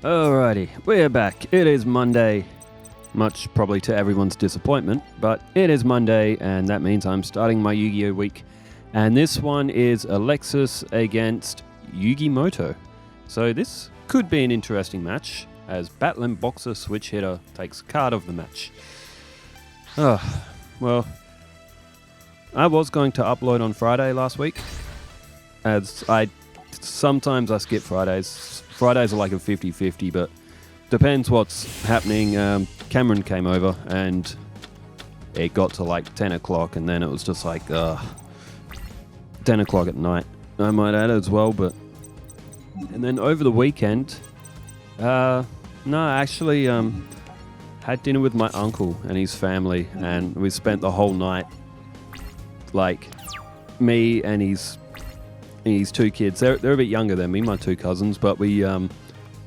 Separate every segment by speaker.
Speaker 1: Alrighty, we're back. It is Monday, much probably to everyone's disappointment, but it is Monday, and that means I'm starting my Yu-Gi-Oh! Week. And this one is Alexis against Yugi. So this could be an interesting match, as Battling Boxer Switch Hitter takes card of the match. Well, I was going to upload on Friday last week, as sometimes I skip Fridays. Fridays are like a 50-50, but depends what's happening. Cameron came over and it got to like 10 o'clock and then it was just like 10 o'clock at night, I might add as well. But and then over the weekend, I actually had dinner with my uncle and his family, and we spent the whole night, like me and his two kids. They're a bit younger than me, my two cousins, but we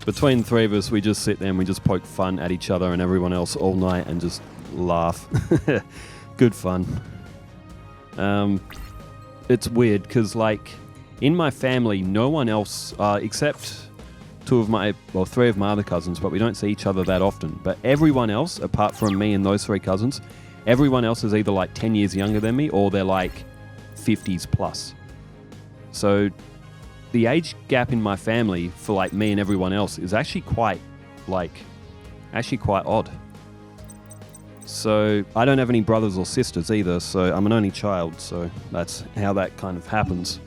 Speaker 1: between the three of us, we just sit there and we just poke fun at each other and everyone else all night and just laugh. Good fun. It's weird because, like, in my family, no one else, except three of my other cousins, but we don't see each other that often. But everyone else, apart from me and those three cousins, everyone else is either like 10 years younger than me or they're like 50s plus. So the age gap in my family for like me and everyone else is actually quite odd. So I don't have any brothers or sisters either, so I'm an only child, so that's how that kind of happens.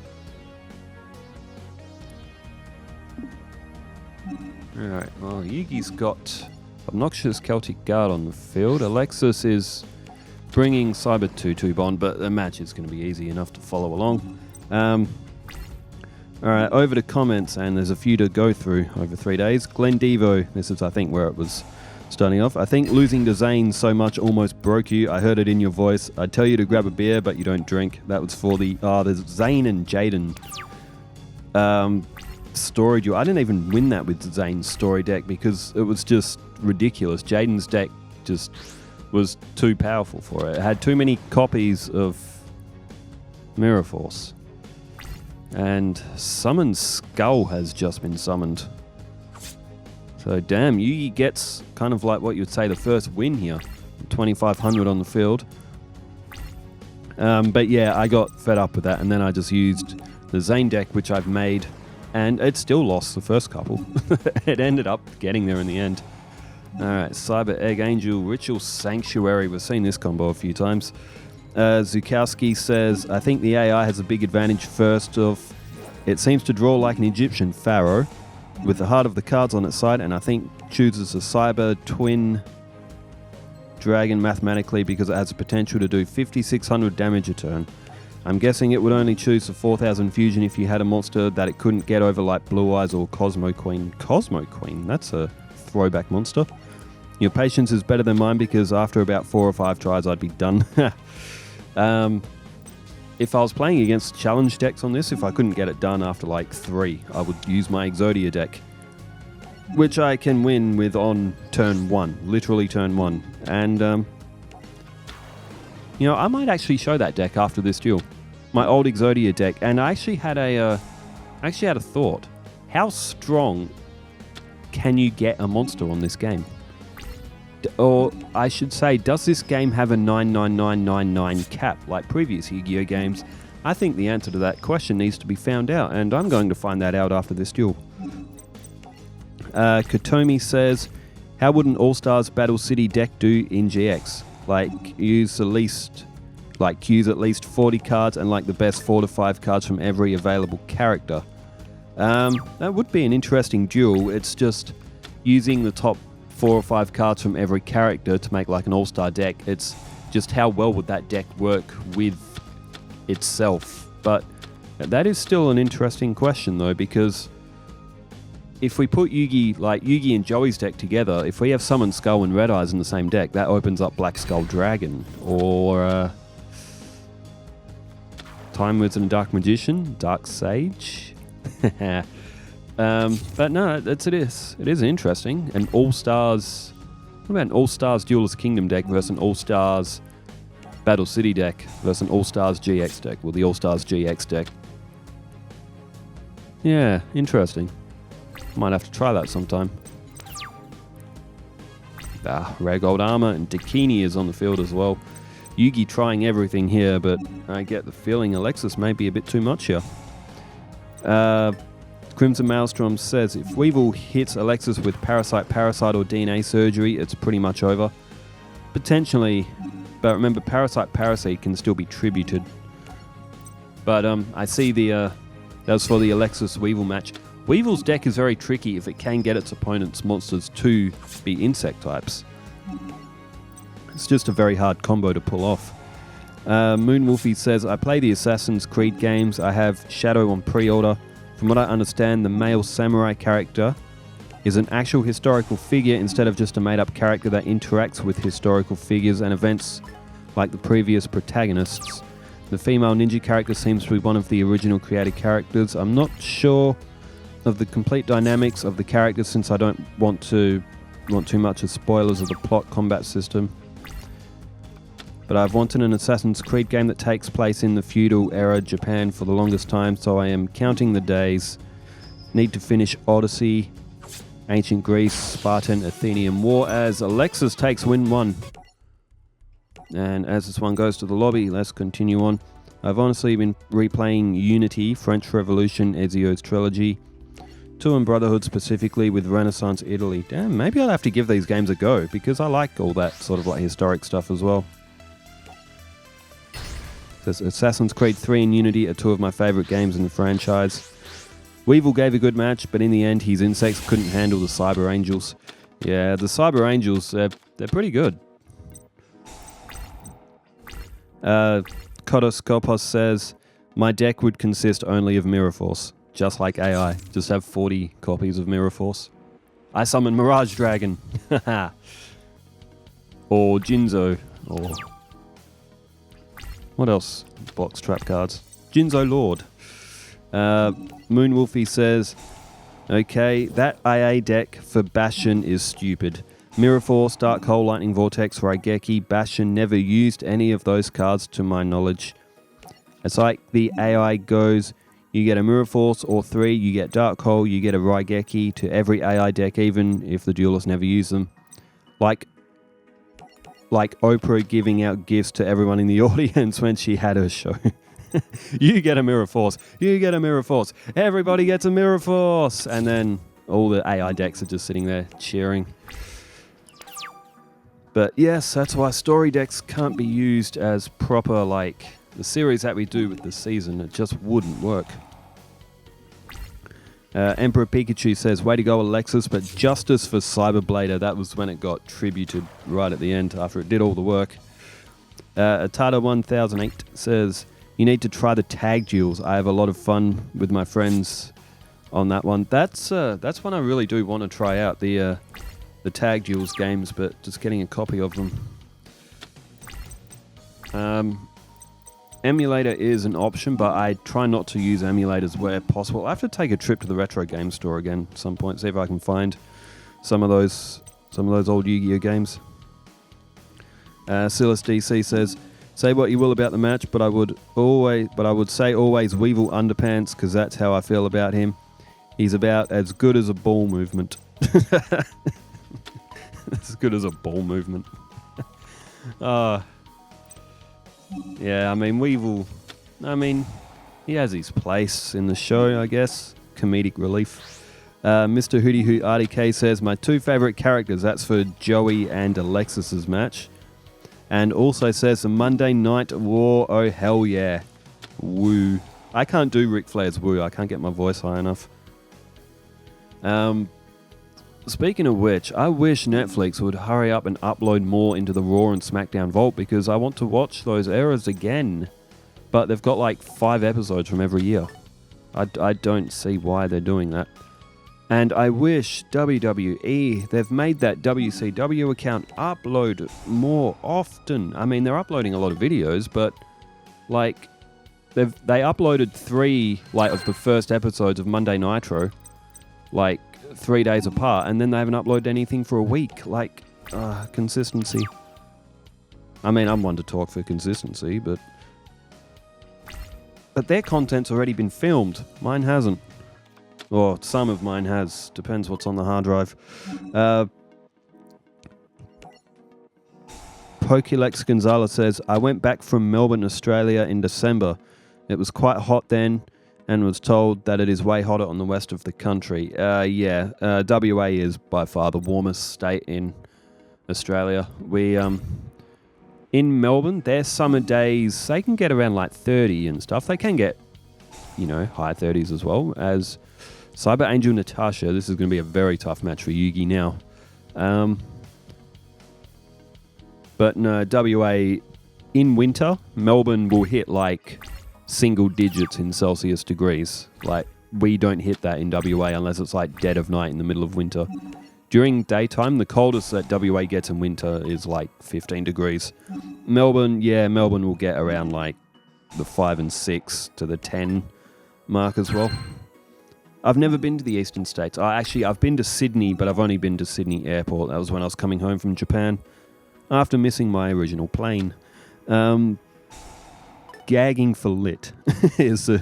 Speaker 1: Alright, well, Yugi's got Obnoxious Celtic Guard on the field. Alexis is bringing Cyber 2 Bond, but the match is going to be easy enough to follow along. Alright, over to comments, and there's a few to go through over 3 days. Glenn Devo, this is I think where it was starting off. I think losing to Zane so much almost broke you. I heard it in your voice. I tell you to grab a beer, but you don't drink. That was for there's Zane and Jaden story duel. I didn't even win that with Zane's story deck because it was just ridiculous. Jaden's deck just was too powerful for it. It had too many copies of Mirror Force. And Summon Skull has just been summoned. So damn, Yugi gets kind of like what you would say the first win here. 2,500 on the field. But yeah, I got fed up with that, and then I just used the Zane deck, which I've made, and it still lost the first couple. It ended up getting there in the end. Alright, Cyber Egg Angel, Ritual Sanctuary. We've seen this combo a few times. Zukowski says, I think the AI has a big advantage. First off, it seems to draw like an Egyptian pharaoh with the heart of the cards on its side, and I think chooses a Cyber Twin Dragon mathematically because it has the potential to do 5,600 damage a turn. I'm guessing it would only choose the 4,000 fusion if you had a monster that it couldn't get over, like Blue Eyes or Cosmo Queen. Cosmo Queen? That's a throwback monster. Your patience is better than mine because after about 4 or 5 tries I'd be done. If I was playing against challenge decks on this, if I couldn't get it done after like 3, I would use my Exodia deck, which I can win with on turn 1, literally turn 1. And I might actually show that deck after this duel, my old Exodia deck. And I actually had a thought: how strong can you get a monster on this game? Or I should say, does this game have a 99999 cap like previous Yu-Gi-Oh games? I think the answer to that question needs to be found out, and I'm going to find that out after this duel. Katomi says, how would an All-Stars Battle City deck do in GX? Use at least 40 cards and like the best 4 to 5 cards from every available character. That would be an interesting duel. It's just using the top 4 or 5 cards from every character to make like an all-star deck. It's just how well would that deck work with itself. But that is still an interesting question though, because if we put Yugi and Joey's deck together, if we have Summon Skull and Red Eyes in the same deck, that opens up Black Skull Dragon or Time Wizard and Dark Magician, Dark Sage. But no, it is interesting. An All-Stars... What about an All-Stars Duelist Kingdom deck versus an All-Stars Battle City deck versus an All-Stars GX deck? Well, the All-Stars GX deck. Yeah, interesting. Might have to try that sometime. Rare Gold Armor, and Dakini is on the field as well. Yugi trying everything here, but I get the feeling Alexis may be a bit too much here. Crimson Maelstrom says, if Weevil hits Alexis with Parasite, or DNA surgery, it's pretty much over. Potentially, but remember, Parasite can still be tributed. But I see that was for the Alexis Weevil match. Weevil's deck is very tricky if it can get its opponent's monsters to be insect types. It's just a very hard combo to pull off. Moon Wolfie says, I play the Assassin's Creed games. I have Shadow on pre-order. From what I understand, the male samurai character is an actual historical figure instead of just a made-up character that interacts with historical figures and events like the previous protagonists. The female ninja character seems to be one of the original created characters. I'm not sure of the complete dynamics of the character since I don't want too much of spoilers of the plot combat system. But I've wanted an Assassin's Creed game that takes place in the feudal era Japan for the longest time, so I am counting the days. Need to finish Odyssey, Ancient Greece, Spartan, Athenian War as Alexis takes win 1. And as this one goes to the lobby, let's continue on. I've honestly been replaying Unity, French Revolution, Ezio's trilogy, Two and Brotherhood specifically with Renaissance Italy. Damn, maybe I'll have to give these games a go because I like all that sort of like historic stuff as well. Says Assassin's Creed 3 and Unity are two of my favourite games in the franchise. Weevil gave a good match, but in the end his insects couldn't handle the Cyber Angels. Yeah, the Cyber Angels, they're pretty good. Kodos Kopos says, my deck would consist only of Mirror Force, just like AI. Just have 40 copies of Mirror Force. I summon Mirage Dragon. Or Jinzo, or... what else? Box trap cards. Jinzo Lord. Moon Wolfie says, okay, that IA deck for Bastion is stupid. Mirror Force, Dark Hole, Lightning Vortex, Raigeki, Bastion never used any of those cards to my knowledge. It's like the AI goes, you get a Mirror Force or 3, you get Dark Hole, you get a Raigeki to every AI deck even if the duelist never used them. Like Oprah giving out gifts to everyone in the audience when she had her show. You get a Mirror Force. You get a Mirror Force. Everybody gets a Mirror Force. And then all the AI decks are just sitting there cheering. But yes, that's why story decks can't be used as proper, like the series that we do with the season. It just wouldn't work. Emperor Pikachu says, way to go Alexis, but justice for Cyberblader. That was when it got tributed right at the end after it did all the work. Atada1008 says, you need to try the tag duels. I have a lot of fun with my friends on that one. That's one I really do want to try out, the tag duels games, but just getting a copy of them. Emulator is an option, but I try not to use emulators where possible. I have to take a trip to the retro game store again at some point, see if I can find some of those old Yu-Gi-Oh games. Silas DC says, say what you will about the match, but I would say always Weevil Underpants, because that's how I feel about him. He's about as good as a ball movement. As good as a ball movement. Yeah, I mean, Weevil, he has his place in the show, I guess. Comedic relief. Mr. Hootie Hoot RDK says, my two favourite characters, that's for Joey and Alexis's match. And also says, the Monday Night War, oh hell yeah. Woo. I can't do Ric Flair's woo, I can't get my voice high enough. Speaking of which, I wish Netflix would hurry up and upload more into the Raw and SmackDown Vault because I want to watch those eras again. But they've got like 5 episodes from every year. I don't see why they're doing that. And I wish WWE, they've made that WCW account upload more often. I mean, they're uploading a lot of videos, but like they uploaded 3 like of the first episodes of Monday Nitro, like 3 days apart, and then they haven't uploaded anything for a week. Like, consistency. I mean, I'm one to talk for consistency, but their content's already been filmed. Mine hasn't. Or some of mine has. Depends what's on the hard drive. Pokelex Gonzalez says, I went back from Melbourne, Australia in December. It was quite hot then and was told that it is way hotter on the west of the country. WA is by far the warmest state in Australia. We, in Melbourne, their summer days, they can get around like 30 and stuff. They can get, high 30s as well. As Cyber Angel Natasha, this is going to be a very tough match for Yugi now. But no, WA, in winter, Melbourne will hit like single digits in Celsius degrees. Like, we don't hit that in WA unless it's like dead of night in the middle of winter. During daytime, the coldest that WA gets in winter is like 15 degrees. Melbourne will get around like the 5 and 6 to the 10 mark as well. I've never been to the eastern states. I've been to Sydney, but I've only been to Sydney Airport. That was when I was coming home from Japan after missing my original plane. Gagging for lit is the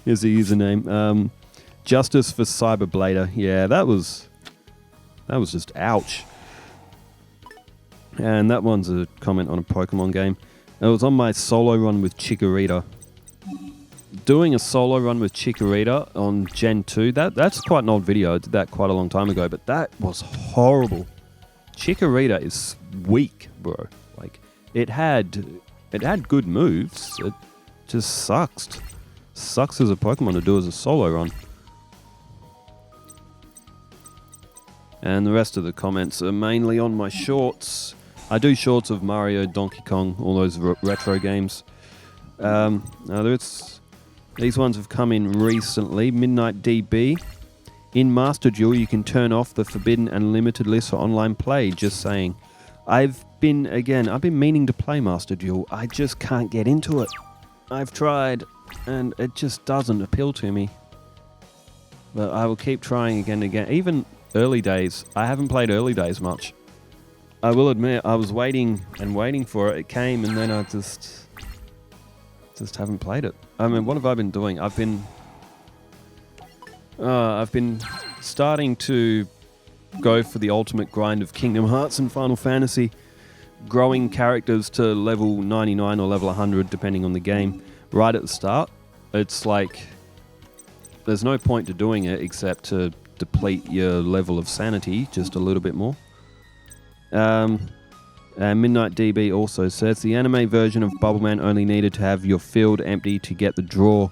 Speaker 1: username. Justice for Cyberblader. Yeah, that was just ouch. And that one's a comment on a Pokemon game. It was on my solo run with Chikorita. Doing a solo run with Chikorita on Gen 2, that's quite an old video. I did that quite a long time ago, but that was horrible. Chikorita is weak, bro. Like, it had good moves. It just sucks. Sucks as a Pokemon to do as a solo run. And the rest of the comments are mainly on my shorts. I do shorts of Mario, Donkey Kong, all those retro games. These ones have come in recently. Midnight DB. In Master Duel, you can turn off the forbidden and limited list for online play. Just saying. I've been meaning to play Master Duel. I just can't get into it. I've tried, and it just doesn't appeal to me. But I will keep trying again and again. Even early days. I haven't played early days much. I will admit, I was waiting and waiting for it. It came, and then I just haven't played it. I mean, what have I been doing? I've been starting to go for the ultimate grind of Kingdom Hearts and Final Fantasy, growing characters to level 99 or level 100, depending on the game, right at the start. It's like, there's no point to doing it except to deplete your level of sanity just a little bit more. Midnight DB also says, the anime version of Bubbleman only needed to have your field empty to get the draw.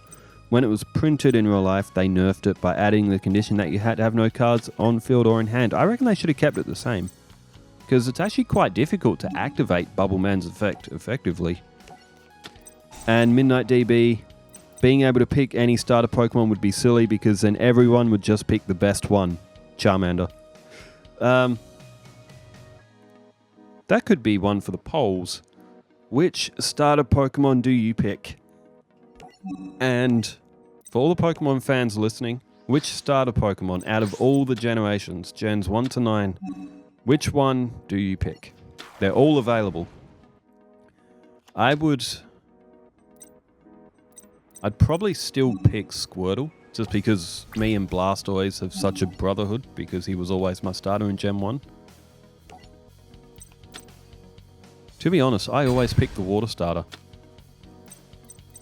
Speaker 1: When it was printed in real life, they nerfed it by adding the condition that you had to have no cards on field or in hand. I reckon they should have kept it the same, because it's actually quite difficult to activate Bubbleman's effect effectively. And Midnight DB, being able to pick any starter Pokemon would be silly, because then everyone would just pick the best one, Charmander. That could be one for the polls. Which starter Pokemon do you pick? And for all the Pokemon fans listening, which starter Pokemon out of all the generations, gens 1 to 9, which one do you pick? They're all available. I'd probably still pick Squirtle, just because me and Blastoise have such a brotherhood, because he was always my starter in Gen 1. To be honest, I always pick the water starter.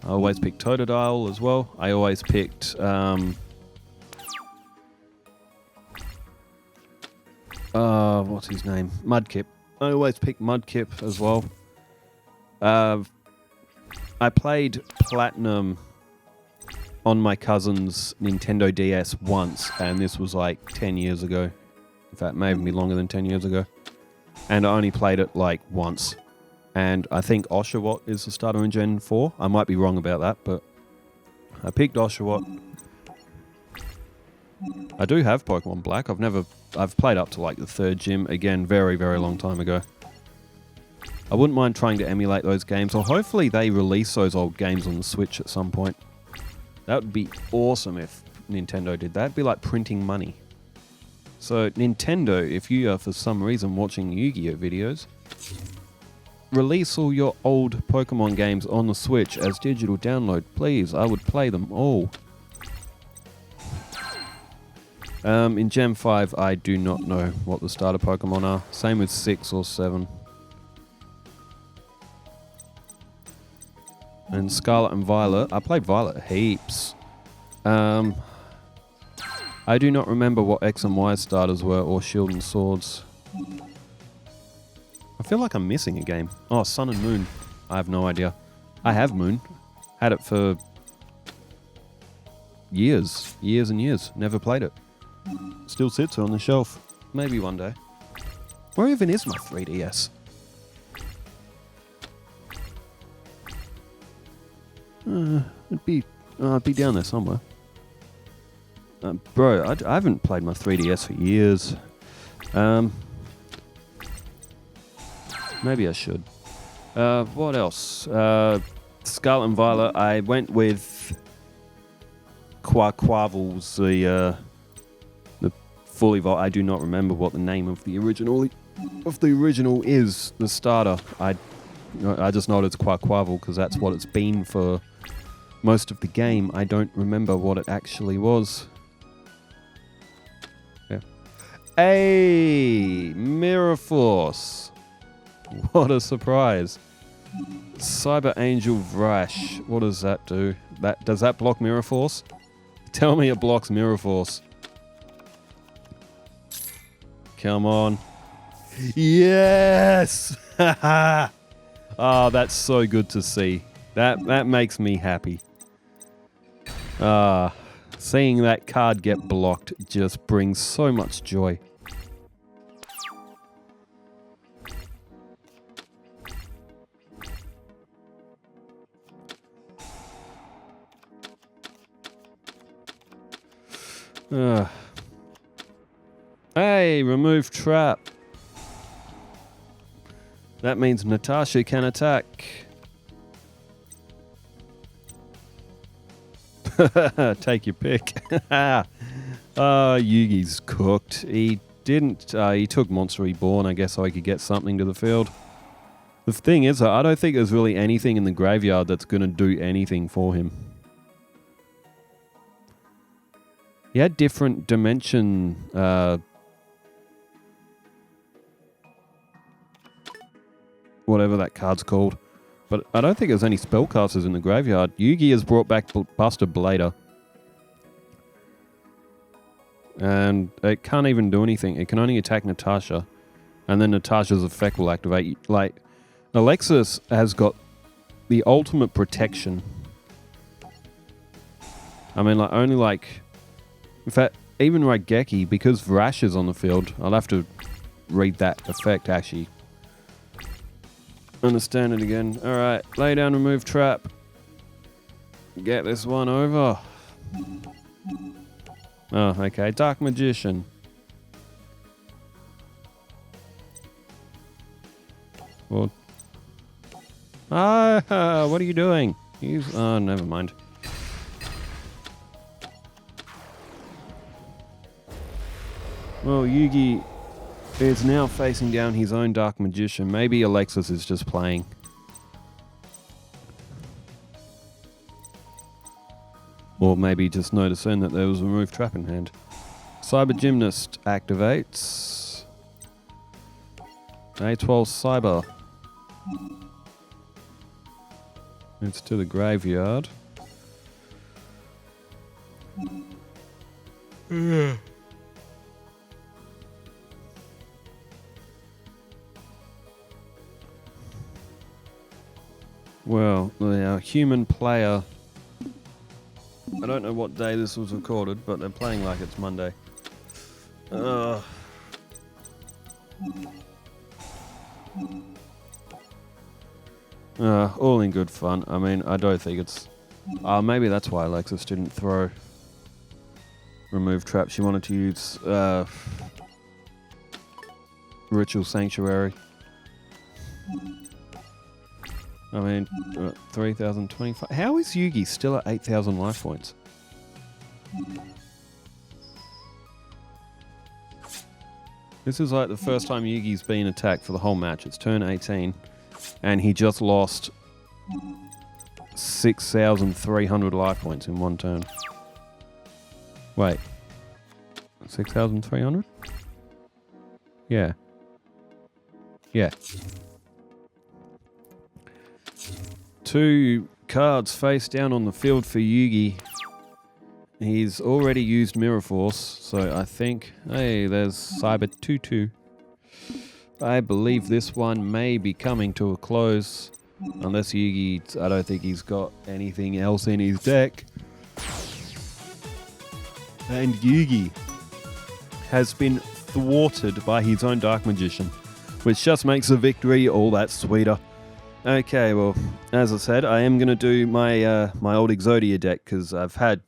Speaker 1: I always picked Totodile as well. I always picked what's his name? Mudkip. I always picked Mudkip as well. I played Platinum on my cousin's Nintendo DS once, and this was like 10 years ago. In fact, maybe be longer than 10 years ago. And I only played it like once. And I think Oshawott is the starter in Gen 4. I might be wrong about that, but I picked Oshawott. I do have Pokemon Black. I've played up to like the 3rd gym. Again, very, very long time ago. I wouldn't mind trying to emulate those games, or hopefully they release those old games on the Switch at some point. That would be awesome if Nintendo did that. It'd be like printing money. So Nintendo, if you are for some reason watching Yu-Gi-Oh videos, release all your old Pokemon games on the Switch as digital download, please. I would play them all. In Gen 5, I do not know what the starter Pokemon are. Same with 6 or 7. And Scarlet and Violet. I played Violet heaps. I do not remember what X and Y starters were or Shield and Swords. I feel like I'm missing a game. Oh, Sun and Moon. I have no idea. I have Moon. Had it for years. Years and years. Never played it. Still sits on the shelf. Maybe one day. Where even is my 3DS? It'd be down there somewhere. Bro, I haven't played my 3DS for years. Maybe I should. What else? Scarlet and Violet. I went with Quaquavel's the fully vault. I do not remember what the name of the original is. The starter. I just know it's Quaquavel because that's what it's been for most of the game. I don't remember what it actually was. Yeah. Hey, Mirror Force. What a surprise. Cyber Angel Vrash. What does that do? Does that block Mirror Force? Tell me it blocks Mirror Force. Come on. Yes! Oh, that's so good to see. That makes me happy. Seeing that card get blocked just brings so much joy. Hey, remove trap. That means Natasha can attack. Take your pick. Yugi's cooked. He didn't. He took Monster Reborn, I guess, so he could get something to the field. The thing is, I don't think there's really anything in the graveyard that's going to do anything for him. He had different dimension. Whatever that card's called. But I don't think there's any spellcasters in the graveyard. Yugi has brought back Buster Blader. And it can't even do anything. It can only attack Natasha. And then Natasha's effect will activate. Like, Alexis has got the ultimate protection. I mean, like, only like... In fact, even Raigeki, because Vrash is on the field, I'll have to read that effect, actually. Understand it again. Alright, lay down, remove trap. Get this one over. Oh, okay. Dark Magician. What? What are you doing? Oh, never mind. Well, Yugi is now facing down his own Dark Magician. Maybe Alexis is just playing. Or maybe just noticing that there was a remove trap in hand. Cyber Gymnast activates. A12 Cyber. It's to the graveyard. Well, the human player... I don't know what day this was recorded, but they're playing like it's Monday. All in good fun. I mean, I don't think it's... maybe that's why Alexis didn't throw remove trap. She wanted to use Ritual Sanctuary. I mean, 3,025. How is Yugi still at 8,000 life points? This is like the first time Yugi's been attacked for the whole match. It's turn 18, and he just lost 6,300 life points in one turn. Wait. 6,300? Yeah. Yeah. 2 cards face down on the field for Yugi. He's already used Mirror Force, so I think... Hey, there's Cyber Tutu. I believe this one may be coming to a close. Unless Yugi... I don't think he's got anything else in his deck. And Yugi has been thwarted by his own Dark Magician, which just makes the victory all that sweeter. Okay, well, as I said, I am going to do my my old Exodia deck, because I've had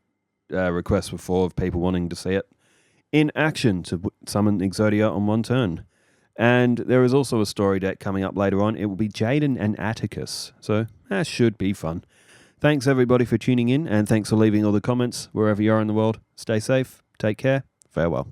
Speaker 1: requests before of people wanting to see it in action to summon Exodia on one turn. And there is also a story deck coming up later on. It will be Jaden and Atticus, so that should be fun. Thanks everybody for tuning in, and thanks for leaving all the comments wherever you are in the world. Stay safe, take care, farewell.